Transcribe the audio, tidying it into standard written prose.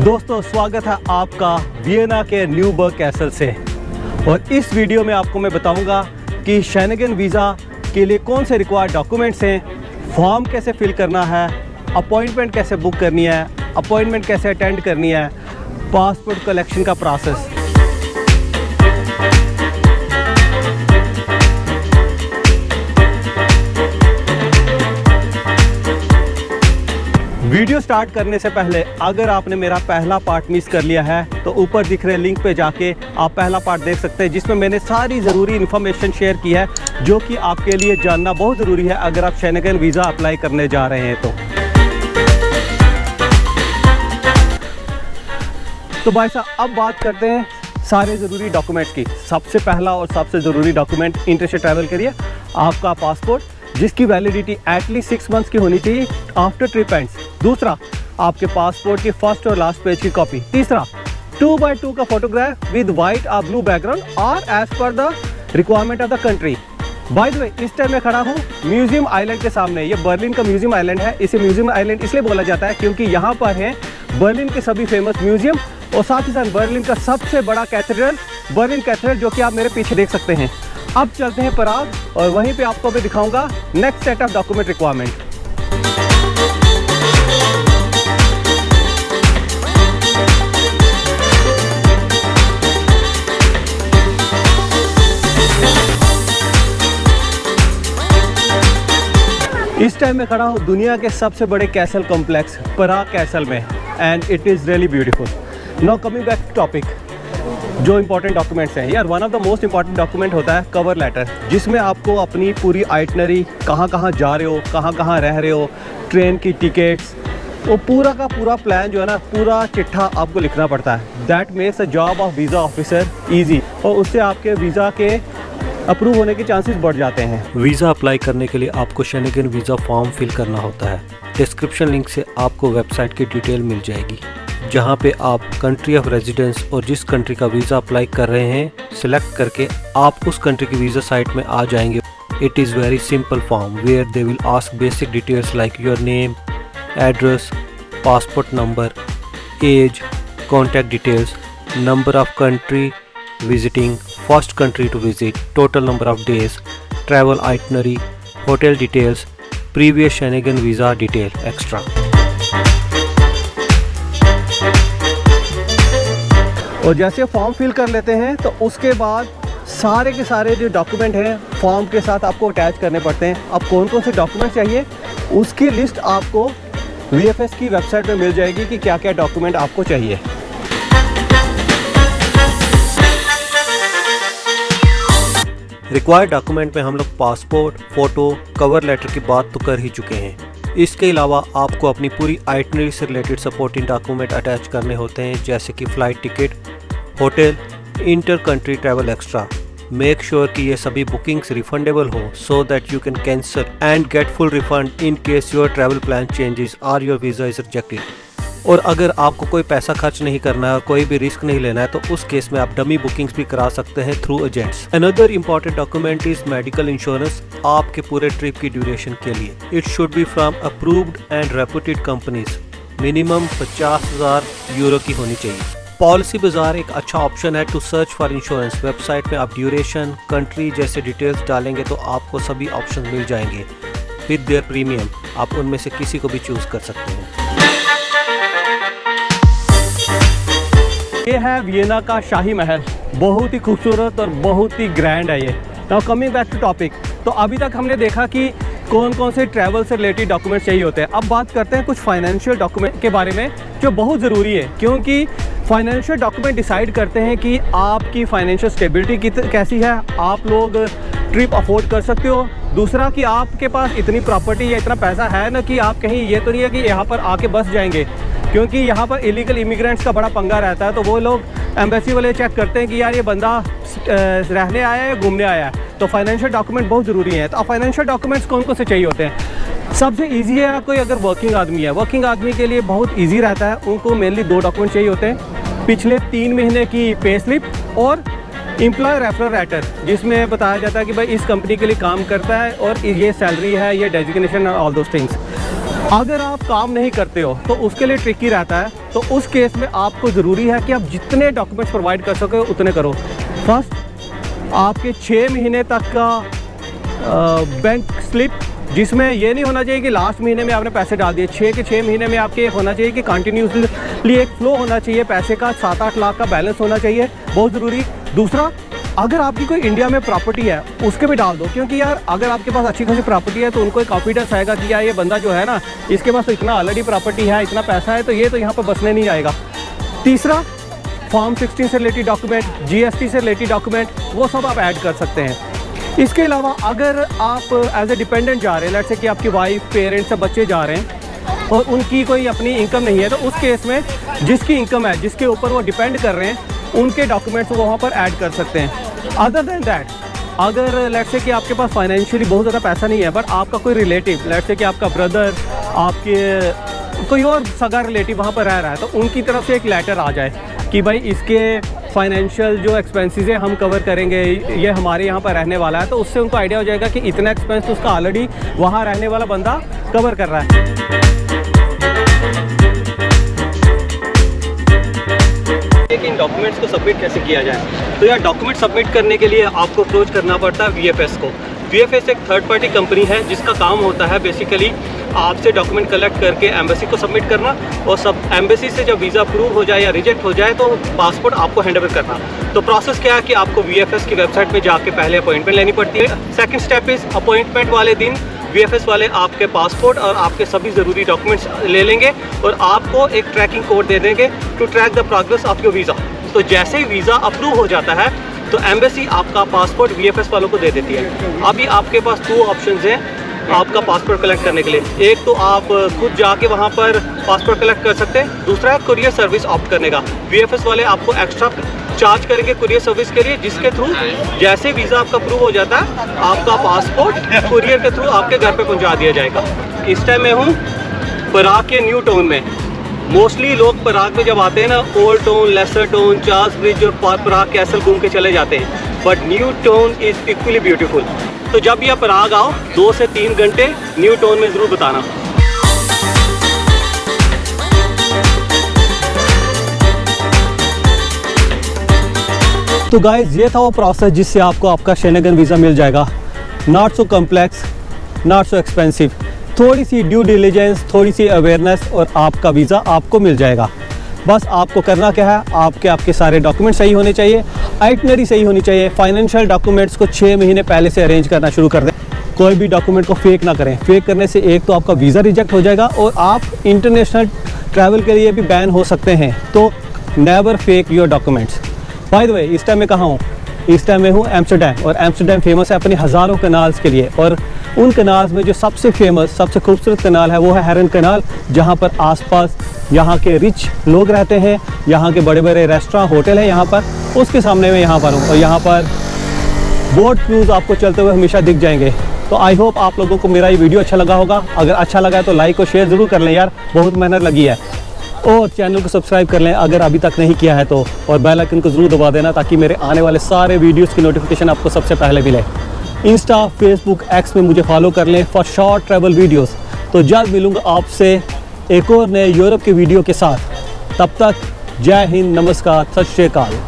दोस्तों स्वागत है आपका वियना के न्यूबर्ग कैसल से। और इस वीडियो में आपको मैं बताऊंगा कि शेनेगन वीज़ा के लिए कौन से रिक्वायर्ड डॉक्यूमेंट्स हैं, फॉर्म कैसे फिल करना है, अपॉइंटमेंट कैसे बुक करनी है, अपॉइंटमेंट कैसे अटेंड करनी है, पासपोर्ट कलेक्शन का प्रोसेस। वीडियो स्टार्ट करने से पहले अगर आपने मेरा पहला पार्ट मिस कर लिया है तो ऊपर दिख रहे लिंक पे जाके आप पहला पार्ट देख सकते हैं, जिसमें मैंने सारी ज़रूरी इन्फॉर्मेशन शेयर की है जो कि आपके लिए जानना बहुत ज़रूरी है अगर आप शेनेगन वीज़ा अप्लाई करने जा रहे हैं तो भाई साहब अब बात करते हैं सारे ज़रूरी डॉक्यूमेंट्स की। सबसे पहला और सबसे ज़रूरी डॉक्यूमेंट इंटरनेशनल ट्रैवल के लिए आपका पासपोर्ट, जिसकी वैलिडिटी एटलीस्ट 6 मंथ्स की होनी चाहिए आफ्टर ट्रिप एंड्स। दूसरा, आपके पासपोर्ट की फर्स्ट और लास्ट पेज की कॉपी। तीसरा, 2x2 का फोटोग्राफ विद वाइट और ब्लू बैकग्राउंड और as per the requirement of the country. By the way, इस टाइम मैं खड़ा हूँ म्यूजियम आइलैंड के सामने। ये बर्लिन का म्यूजियम आइलैंड है। इसे म्यूजियम आइलैंड इसलिए बोला जाता है क्योंकि यहाँ पर हैं बर्लिन के सभी फेमस म्यूजियम और साथ ही साथ बर्लिन का सबसे बड़ा कैथेड्रल बर्लिन कैथेड्रल, जो कि आप मेरे पीछे देख सकते हैं। अब चलते हैं पराग और वहीं पे आपको मैं दिखाऊंगा next set of document requirement. इस टाइम मैं खड़ा हूँ दुनिया के सबसे बड़े कैसल कॉम्प्लेक्स पराग कैसल में and it is really beautiful. Now coming back to topic, जो इंपॉर्टेंट डॉक्यूमेंट्स हैं यार, one of the most important document होता है कवर लेटर, जिसमें आपको अपनी पूरी आइटनरी, कहाँ कहाँ जा रहे हो, कहाँ कहाँ रह रहे हो, ट्रेन की टिकट्स, वो पूरा का पूरा प्लान जो है ना, पूरा चिट्ठा आपको लिखना पड़ता है। That makes a job of visa officer easy और उससे आपके वीज़ा के अप्रूव होने के चांसेस बढ़ जाते हैं। वीज़ा अप्लाई करने के लिए आपको शेनेगन वीज़ा फॉर्म फिल करना होता है। डिस्क्रिप्शन लिंक से आपको वेबसाइट की डिटेल मिल जाएगी, जहां पे आप कंट्री ऑफ रेजिडेंस और जिस कंट्री का वीज़ा अप्लाई कर रहे हैं सिलेक्ट करके आप उस कंट्री की वीज़ा साइट में आ जाएंगे। It is very simple form where they will ask basic details like your name, address, passport number, age, contact details, number of country visiting, first country to visit, total number of days, travel itinerary, hotel details, previous Schengen visa detail extra. और जैसे form fill कर लेते हैं तो उसके बाद सारे के सारे जो डॉक्यूमेंट हैं फॉर्म के साथ आपको अटैच करने पड़ते हैं। अब कौन कौन से डॉक्यूमेंट चाहिए उसकी लिस्ट आपको VFS की वेबसाइट में मिल जाएगी कि क्या क्या डॉक्यूमेंट आपको चाहिए। रिक्वायर्ड डॉक्यूमेंट में हम लोग पासपोर्ट, फ़ोटो, कवर लेटर की बात तो कर ही चुके हैं। इसके अलावा आपको अपनी पूरी आइटनरी से रिलेटेड सपोर्टिंग डॉक्यूमेंट अटैच करने होते हैं, जैसे कि flight ticket, hotel, inter country travel extra. Make sure कि ये सभी बुकिंग्स रिफंडेबल हो so that you can cancel and get full refund in case your travel plan changes और योर वीज़ा इज़ रिजेक्टेड। और अगर आपको कोई पैसा खर्च नहीं करना है, कोई भी रिस्क नहीं लेना है, तो उस केस में आप डमी बुकिंग्स भी करा सकते हैं through agents. Another important document is medical insurance आपके पूरे ट्रिप की ड्यूरेशन के लिए। It should be from approved and reputed companies. Minimum 50,000 euro की होनी चाहिए। पॉलिसी बाजार एक अच्छा ऑप्शन है to search for insurance. Website में आप ड्यूरेशन, कंट्री जैसे डिटेल्स डालेंगे तो आपको सभी ऑप्शन मिल जाएंगे विद देयर प्रीमियम। आप उनमें से किसी को भी चूज कर सकते हैं। ये है वियना का शाही महल, बहुत ही खूबसूरत और बहुत ही ग्रैंड है ये। Now coming back to topic, तो अभी तक हमने देखा कि कौन कौन से ट्रैवल से रिलेटेड डॉक्यूमेंट चाहिए होते हैं। अब बात करते हैं कुछ फाइनेंशियल डॉक्यूमेंट के बारे में जो बहुत ज़रूरी है, क्योंकि फाइनेंशियल डॉक्यूमेंट डिसाइड करते हैं कि आपकी फाइनेंशियल स्टेबिलिटी कैसी है, आप लोग ट्रिप अफोर्ड कर सकते हो। दूसरा कि आपके पास इतनी प्रॉपर्टी या इतना पैसा है ना कि आप कहीं ये तो नहीं है कि यहाँ पर आके बस जाएंगे, क्योंकि यहाँ पर इलीगल इमिग्रेंट्स का बड़ा पंगा रहता है। तो वो लोग एम्बेसी वाले चेक करते हैं कि यार ये बंदा रहने आया है या घूमने आया है। तो फाइनेंशियल डॉक्यूमेंट बहुत ज़रूरी है। तो अब फाइनेंशियल डॉक्यूमेंट्स कौन कौन से चाहिए होते हैं? सबसे इजी है, कोई अगर वर्किंग आदमी है, वर्किंग आदमी के लिए बहुत इजी रहता है। उनको मेनली 2 डॉक्यूमेंट चाहिए होते हैं, पिछले 3 महीने की पे स्लिप और एम्प्लॉय रेफरल लेटर, जिसमें बताया जाता है कि भाई इस कंपनी के लिए काम करता है और ये सैलरी है, ये डेजिग्नेशन, ऑल दोस थिंग्स। अगर आप काम नहीं करते हो तो उसके लिए ट्रिकी रहता है। तो उस केस में आपको ज़रूरी है कि आप जितने डॉक्यूमेंट्स प्रोवाइड कर सको उतने करो। फर्स्ट, आपके 6 महीने तक का बैंक स्लिप, जिसमें ये नहीं होना चाहिए कि लास्ट महीने में आपने पैसे डाल दिए। 6 के 6 महीने में आपके होना चाहिए कि कंटिन्यूसली एक फ्लो होना चाहिए पैसे का, 7-8 लाख का बैलेंस होना चाहिए, बहुत ज़रूरी। दूसरा, अगर आपकी कोई इंडिया में प्रॉपर्टी है उसके भी डाल दो, क्योंकि यार अगर आपके पास अच्छी खासी प्रॉपर्टी है तो उनको एक कॉन्फिडेंस आएगा कि यार ये बंदा जो है ना, इसके पास तो इतना ऑलरेडी प्रॉपर्टी है, इतना पैसा है, तो ये तो यहाँ पर बसने नहीं आएगा। तीसरा, फॉर्म 16 से रिलेटेड डॉक्यूमेंट, GST से रिलेटेड डॉक्यूमेंट, वो सब आप ऐड कर सकते हैं। इसके अलावा अगर आप एज ए डिपेंडेंट जा रहे हैं, लेट्स से कि आपकी वाइफ, पेरेंट्स, बच्चे जा रहे हैं और उनकी कोई अपनी इनकम नहीं है, तो उस केस में जिसकी इनकम है, जिसके ऊपर वो डिपेंड कर रहे हैं, उनके डॉक्यूमेंट्स वो वहाँ पर ऐड कर सकते हैं। अदर दैन दैट, अगर लेट्स से कि आपके पास फाइनेंशियली बहुत ज़्यादा पैसा नहीं है, बट आपका कोई रिलेटिव, लेट्स से कि आपका ब्रदर, आपके कोई और सगा रिलेटिव वहाँ पर रह रहा है, तो उनकी तरफ से एक लेटर आ जाए कि भाई इसके फाइनेंशियल जो एक्सपेंसेस है हम कवर करेंगे, ये हमारे यहाँ पर रहने वाला है, तो उससे उनको आइडिया हो जाएगा कि इतना एक्सपेंस तो उसका ऑलरेडी वहाँ रहने वाला बंदा कवर कर रहा है। इन डॉक्यूमेंट्स को सबमिट कैसे किया जाए? तो यार डॉक्यूमेंट सबमिट करने के लिए आपको अप्रोच करना पड़ता है VFS को। VFS एक थर्ड पार्टी कंपनी है जिसका काम होता है बेसिकली आपसे डॉक्यूमेंट कलेक्ट करके एम्बेसी को सबमिट करना, और सब एम्बेसी से जब वीज़ा अप्रूव हो जाए या रिजेक्ट हो जाए तो पासपोर्ट आपको हैंड ओवर करना। तो प्रोसेस क्या है कि आपको VFS की वेबसाइट पे जाके पहले अपॉइंटमेंट लेनी पड़ती है। सेकंड स्टेप इज़ अपॉइंटमेंट वाले दिन VFS वाले आपके पासपोर्ट और आपके सभी ज़रूरी डॉक्यूमेंट्स ले लेंगे और आपको एक ट्रैकिंग कोड दे देंगे to track the progress of your visa. तो जैसे ही वीज़ा अप्रूव हो जाता है तो एम्बेसी आपका पासपोर्ट VFS वालों को दे देती है। अभी आपके पास 2 ऑप्शंस हैं आपका पासपोर्ट कलेक्ट करने के लिए। एक तो आप खुद जाके वहाँ पर पासपोर्ट कलेक्ट कर सकते हैं, दूसरा है कुरियर सर्विस ऑप्ट करने का। VFS वाले आपको एक्स्ट्रा चार्ज करेंगे कुरियर सर्विस के लिए, जिसके थ्रू जैसे वीज़ा आपका अप्रूव हो जाता है आपका पासपोर्ट कुरियर के थ्रू आपके घर पे पहुंचा दिया जाएगा। इस टाइम मैं हूँ पराग के न्यू टाउन में। मोस्टली लोग पराग में जब आते हैं ना, old town, lesser town, Charles bridge और पराग कैसल घूम के चले जाते हैं, but new town is equally beautiful. तो जब भी आप पराग आओ 2 से 3 घंटे न्यू टाउन में ज़रूर बताना। तो गाइस, ये था वो प्रोसेस जिससे आपको आपका शेनेगन वीज़ा मिल जाएगा। Not so complex, not so expensive, थोड़ी सी ड्यू डिलिजेंस, थोड़ी सी अवेयरनेस और आपका वीज़ा आपको मिल जाएगा। बस आपको करना क्या है, आपके सारे डॉक्यूमेंट सही होने चाहिए, आइटनरी सही होनी चाहिए। फाइनेंशियल डॉक्यूमेंट्स को 6 महीने पहले से अरेंज करना शुरू कर दें। कोई भी डॉक्यूमेंट को फेक ना करें। फेक करने से एक तो आपका वीज़ा रिजेक्ट हो जाएगा और आप इंटरनेशनल ट्रैवल के लिए भी बैन हो सकते हैं। तो never fake your documents. Bye the way, इस टाइम मैं कहाँ हूँ? इस टाइम मैं हूँ एम्स्टर्डम, और एम्स्टर्डम फेमस है अपने हज़ारों कनाल्स के लिए। और उन कनाल्स में जो सबसे फेमस, सबसे खूबसूरत कनाल है वो है हेरन कनाल, जहाँ पर आसपास यहाँ के रिच लोग रहते हैं, यहाँ के बड़े बड़े रेस्टोरेंट, होटल है यहाँ पर। उसके सामने मैं यहाँ पर हूँ और यहाँ पर बोट क्रूज़ आपको चलते हुए हमेशा दिख जाएंगे। तो आई होप आप लोगों को मेरा ये वीडियो अच्छा लगा होगा। अगर अच्छा लगा है तो लाइक और शेयर ज़रूर कर लें यार, बहुत मेहनत लगी है। और चैनल को सब्सक्राइब कर लें अगर अभी तक नहीं किया है तो, और बेल आइकन को ज़रूर दबा देना ताकि मेरे आने वाले सारे वीडियोस की नोटिफिकेशन आपको सबसे पहले मिले। इंस्टा, फेसबुक, एक्स में मुझे फॉलो कर लें फॉर शॉर्ट ट्रैवल वीडियोस। तो जल्द मिलूँगा आपसे एक और नए यूरोप के वीडियो के साथ। तब तक जय हिंद, नमस्कार, सत श्री अकाल।